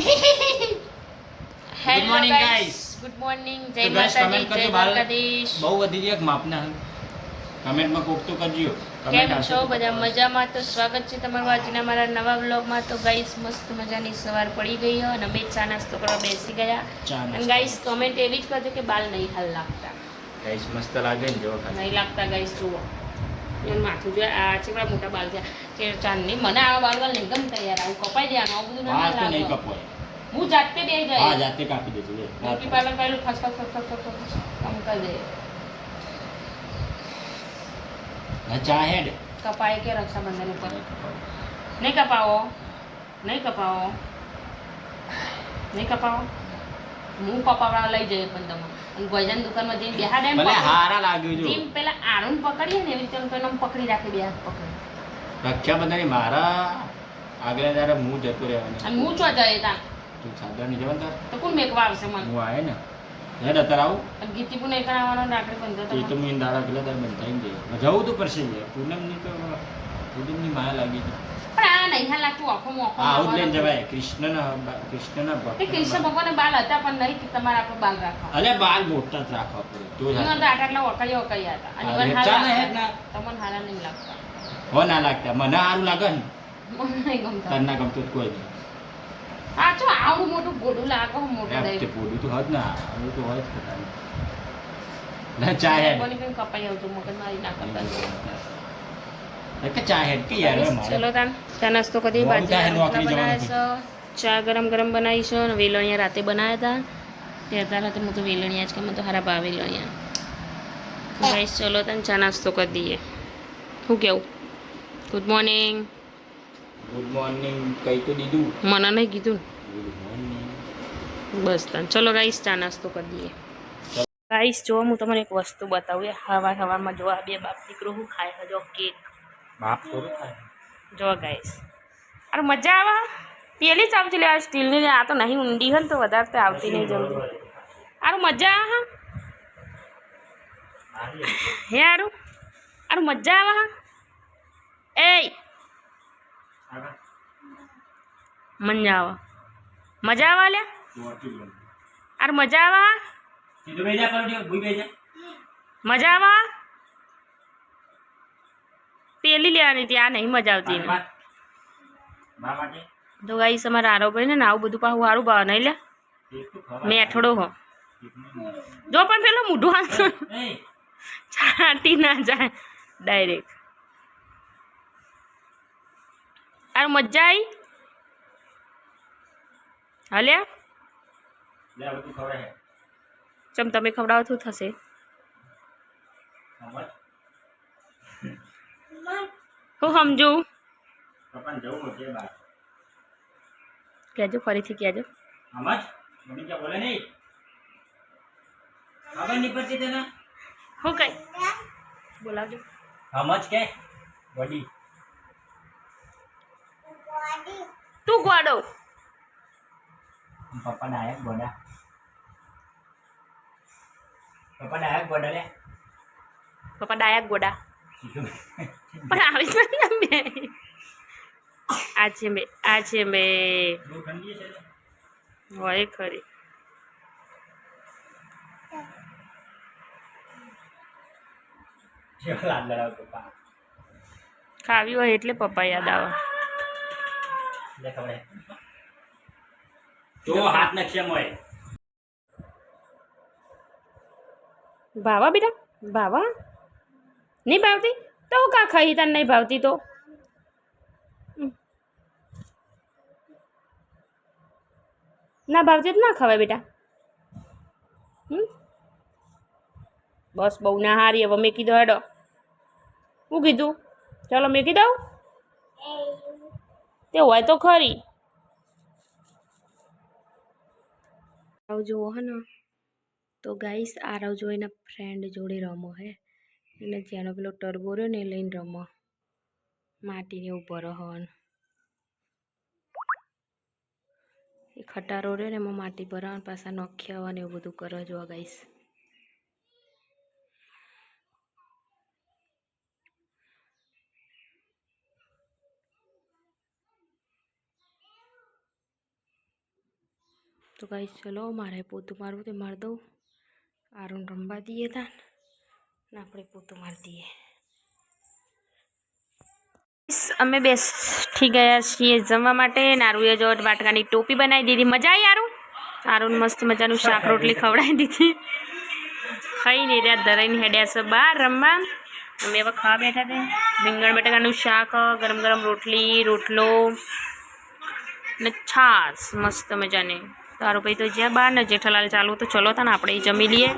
Good morning guys. Good morning. જય તો guys માતાજી, કમેન્ટ જય કરજો. બાલ દ્વારકાધીશ. બહુ વધી ગયા માપના કમેન્ટમાં કોક તો કરજો. કેમ છો બધા? મજામાં? તો સ્વાગત છે તમારું આજના મારા નવા વ્લોગમાં. તો ગાઈસ મસ્ત મજાની સવાર પડી ગઈ હો અને અમે ચા નાસ્તો કરવા બેસી ગયા. અને ગાઈસ કમેન્ટ એવી જ કરજો કે બાલ નહીં હાલ લાગતા. ગાઈસ મસ્ત લાગે ને જો ખાલી નહીં લાગતા ગાઈસ. જુઓ એનું માથું જો આ ચેવડા મોટા બાલ થયા કે ચાંદની. મને આવા બાલ વાલ નહીં ગમતા યાર. આવું કપાઈ દેવાનું આવું બધું ના બાલ તો નહીં લાગે. કપાય. હું જાતે બે ગઈ. હા જાતે કાપી દેજો લે. બ્યુટી પાર્લર કરેલું ખસ ખસ ખસ ખસ ખસ કામ કરી દે. ના ચા હેડ કપાય કે રક્ષાબંધન ઉપર નહીં કપાવો, નહીં કપાવો, નહીં કપાવો. હું કપાવવા લઈ જઈએ પણ તમે અને ભોજન દુકાનમાં જઈને બેહાડે એમ ભલે હારા લાગ્યું જો. જેમ પેલા આરુન પકડીએ ને એવી રીતે પેલા પકડી રાખે બે હાથ પકડી. રક્ષાબંધન મારા આગલા દાડે હું જતો રહેવાનો. અને હું ચો જાય તા તું સાદર નહીં જવાનું તાર તો કોણ મેકવા આવશે મને? હું આયે ને હેડ અત્યારે આવું. અને ગીતી પણ નહીં કરાવવાનો રાખડી બંધો એ તો તો હું દાડા પેલા દાડે બંધાઈ દે જવું તો પડશે યાર. પૂનમની તો પૂનમની માયા લાગી હતી. પણ આ નહીં હાલ લાગતું આખો મોખો. આવું જ લઈને જવાય. કૃષ્ણના ભક્ત. કૃષ્ણ ભગવાન બાલ હતા પણ નહીં કે તમારે આપણે બાલ રાખવા. અલે બાલ મોટા જ રાખવા પડે તો જ હું તો આટલા વકળ્યા વકળ્યા હતા અને મને ચાલે હાલ હેડ ના. તમને હારા નહીં લાગતા. હો ના લાગતા મને સારું લાગે ને મને નહીં ગમતા. તને ના ગમતું તો કોઈ નહીં. આ જો આવડું મોટું ગોડું લાગે મોટું એમ તે દહીં. પોડું તો હોત ને આવું તો હોય જ કટાનું. ના ચા હેડ કોની પણ કપાઈ આવજો મગજ મારી ના કરતા. કે ચા હેડ કે યાર હવે મારે ચલો તાન ચા નાસ્તો કરી મોડું થાય, બાજરી નોકરી બનાવ્યા જવાનું છે. ચા ગરમ ગરમ બનાવી છે અને વેલણિયા રાતે બનાવ્યા હતા ત્યાં રાતે હું તો વેલણિયા જ કે મને તો હારા ભાવ વેલણિયા. ગાઈસ ચલો તાન ચા નાસ્તો કરી દઈએ. શું કેવું? Good morning. ગુડ મોર્નિંગ કઈ તો દીધું. મને નહીં કીધું ગુડ મોર્નિંગ. ને બસ તાન ચલો ગાઈસ ચા નાસ્તો કરી દઈએ. ગાઈસ જો હું તમને એક વસ્તુ બતાવું. હવામાં જો આ બે બાપ દીકરો શું ખાય છે. જો કેક બાપ થોડું થાય. જો ગાઈસ અરે મજા આવે. પેલી જ આવતી લે આ સ્ટીલની. આ તો નહીં ઊંડી હોય ને તો વધારે તો આવતી નહીં જલ્દી. આરું મજા આવે હા. હે આરું આરું મજા આવે હા. એ મજા આવે. મજા આવે લ્યા. આરું મજા આવે હા. સીધું બેજા કરજો ભૂઈ બેજા. મજા આવે હા. પેલી લેવાની હતી આ નહીં મજા આવતી એને. બા માટે તો ગાઈસ અમારે આરો ભાઈ ને આવું બધું પાછું સારું ભાવ નહીં લે. એક તો ખબર મેઠડો હો જો પણ પેલો મૂઢું હાથ એ છાંટી ના જાય ડાયરેક્ટ. આ મજા આવી હાલે. લે હવે તું ખબર હે ચમ તમે ખવડાવો શું થશે? સમજ હું સમજુ. પપ્પાને જવું છે બહાર. કહેજો ફરીથી કહેજો. સમજ મમ્મી ક્યાં બોલે નહીં ખબર નહીં પડતી તને. હું કઈ બોલાવજો. સમજ કે વડી તું ગોડો પપ્પાને આયા ગોડા. પપ્પાને આયા ગોડા લે. પપ્પા ડાયા ગોડા પણ આવી જ નથી બે. આ છે બે આ છે બે બહુ ઠંડી છે હોય ખરી. જેવો લાડ લડાવ પપ્પા. ખાવી હોય એટલે પપ્પા યાદ આવે. લે ખબર તો હાથ નખ્યા મોય. ભાવા બેટા ભાવા નહીં ભાવતી તો હું કા ખાઈ તને નહીં ભાવતી તો. ના ભાવતી તો ના ખવાય બેટા. બસ બહુ ના હારી. હવે મેં કીધું હેડો. હું કીધું ચાલો મેં કીધું તે હોય તો ખરી. આવ જુઓ હે ને તો ગાઈસ આરવ જો એના ફ્રેન્ડ જોડે રમો હે. એને ત્યાંનો પેલો ટર્બો રહ્યો ને એ લઈને રમો. માટીને ઉપર હન એ ખટારો રહ્યો ને એમાં માટી ભરવા પાછા નખ્યા ને એવું બધું કરે જો ગાઈસ. તો ગાઈસ ચલો મારે પોતું મારવું તે મારી દઉં. આરુણ રમવા દઈએ તા ને આપણે પોતું મારી દઈએ. અમે બેસી ગયા છીએ જમવા માટે. નારુએ જો વાટકાની ટોપી બનાવી દીધી. મજા આવી આરું? આરુણ મસ્ત મજાનું શાક રોટલી ખવડાવી દીધી. ખાઈ નહીં રહ્યા, ધરાઈને હેડ્યા છે બહાર રમવા. અમે હવે ખાવા બેઠા હતા. રીંગણ બટાકાનું શાક, ગરમ ગરમ રોટલી, રોટલો ને છાશ મસ્ત મજાની. તારું ભાઈ તો જ્યાં બહાર ને જેઠાલાલ ચાલુ તો ચલો હતા ને આપણે જમી લઈએ.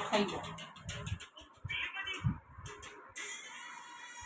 ખાઈ લો.